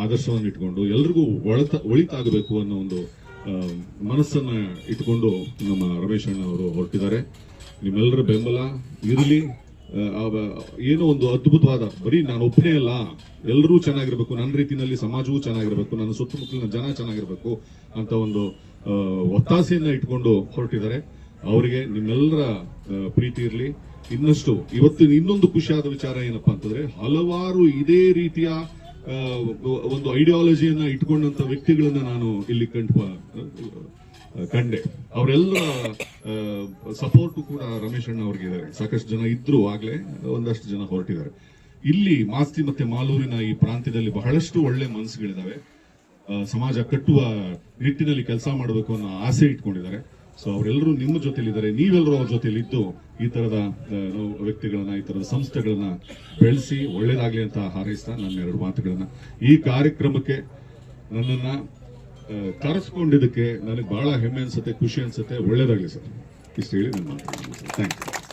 ಆದರ್ಶವನ್ನು ಇಟ್ಕೊಂಡು ಎಲ್ರಿಗೂ ಒಳಿತಾಗಬೇಕು ಅನ್ನೋ ಒಂದು ಮನಸ್ಸನ್ನ ಇಟ್ಕೊಂಡು ನಮ್ಮ ರಮೇಶ್ ಅಣ್ಣ ಅವರು ಹೊರಟಿದ್ದಾರೆ. ನಿಮ್ಮೆಲ್ಲರ ಬೆಂಬಲ ಇರಲಿ. ಏನೋ ಒಂದು ಅದ್ಭುತವಾದ, ಬರೀ ನಾನು ಒಬ್ಬನೇ ಅಲ್ಲ, ಎಲ್ಲರೂ ಚೆನ್ನಾಗಿರ್ಬೇಕು, ನನ್ನ ರೀತಿಯಲ್ಲಿ ಸಮಾಜವೂ ಚೆನ್ನಾಗಿರ್ಬೇಕು, ನನ್ನ ಸುತ್ತಮುತ್ತಲಿನ ಜನ ಚೆನ್ನಾಗಿರ್ಬೇಕು ಅಂತ ಒಂದು ಒತ್ತಾಸೆಯನ್ನ ಇಟ್ಕೊಂಡು ಹೊರಟಿದ್ದಾರೆ. ಅವರಿಗೆ ನಿಮ್ಮೆಲ್ಲರ ಪ್ರೀತಿ ಇರಲಿ. ಇನ್ನಷ್ಟು ಇವತ್ತು ಇನ್ನೊಂದು ಖುಷಿಯಾದ ವಿಚಾರ ಏನಪ್ಪಾ ಅಂತಂದ್ರೆ, ಹಲವಾರು ಇದೇ ರೀತಿಯ ಒಂದು ಐಡಿಯಾಲಜಿಯನ್ನ ಇಟ್ಕೊಂಡಂತ ವ್ಯಕ್ತಿಗಳನ್ನ ನಾನು ಇಲ್ಲಿ ಕಂಡೆ. ಅವರೆಲ್ಲ ಸಪೋರ್ಟ್ ಕೂಡ ರಮೇಶ್ ಅಣ್ಣ ಅವ್ರಿಗೆ ಇದ್ದಾರೆ. ಸಾಕಷ್ಟು ಜನ ಇದ್ರು, ಆಗ್ಲೇ ಒಂದಷ್ಟು ಜನ ಹೊರಟಿದ್ದಾರೆ. ಇಲ್ಲಿ ಮಾಸ್ತಿ ಮತ್ತೆ ಮಾಲೂರಿನ ಈ ಪ್ರಾಂತ್ಯದಲ್ಲಿ ಬಹಳಷ್ಟು ಒಳ್ಳೆ ಮನಸ್ಸುಗಳಿದಾವೆ. ಸಮಾಜ ಕಟ್ಟುವ ನಿಟ್ಟಿನಲ್ಲಿ ಕೆಲಸ ಮಾಡಬೇಕು ಅನ್ನೋ ಆಸೆ ಇಟ್ಕೊಂಡಿದ್ದಾರೆ. ಸೊ ಅವರೆಲ್ಲರೂ ನಿಮ್ಮ ಜೊತೆಲಿದ್ದಾರೆ. ನೀವೆಲ್ಲರೂ ಅವ್ರ ಜೊತೆಲಿ ಇದ್ದು ಈ ತರದ ವ್ಯಕ್ತಿಗಳನ್ನ, ಈ ತರದ ಸಂಸ್ಥೆಗಳನ್ನ ಬೆಳೆಸಿ ಒಳ್ಳೇದಾಗ್ಲಿ ಅಂತ ಹಾರೈಸ್ತಾ ನನ್ನ 2 ಮಾತುಗಳನ್ನ ಈ ಕಾರ್ಯಕ್ರಮಕ್ಕೆ ನನ್ನನ್ನ ಕರೆಸ್ಕೊಂಡಿದ್ದಕ್ಕೆ ನನಗೆ ಬಹಳ ಹೆಮ್ಮೆ ಅನ್ಸುತ್ತೆ, ಖುಷಿ ಅನ್ಸುತ್ತೆ. ಒಳ್ಳೇದಾಗ್ಲಿ ಸರ್. ಇಷ್ಟು ಹೇಳಿ ನನ್ನ ಮಾತು. ಥ್ಯಾಂಕ್ಸ್.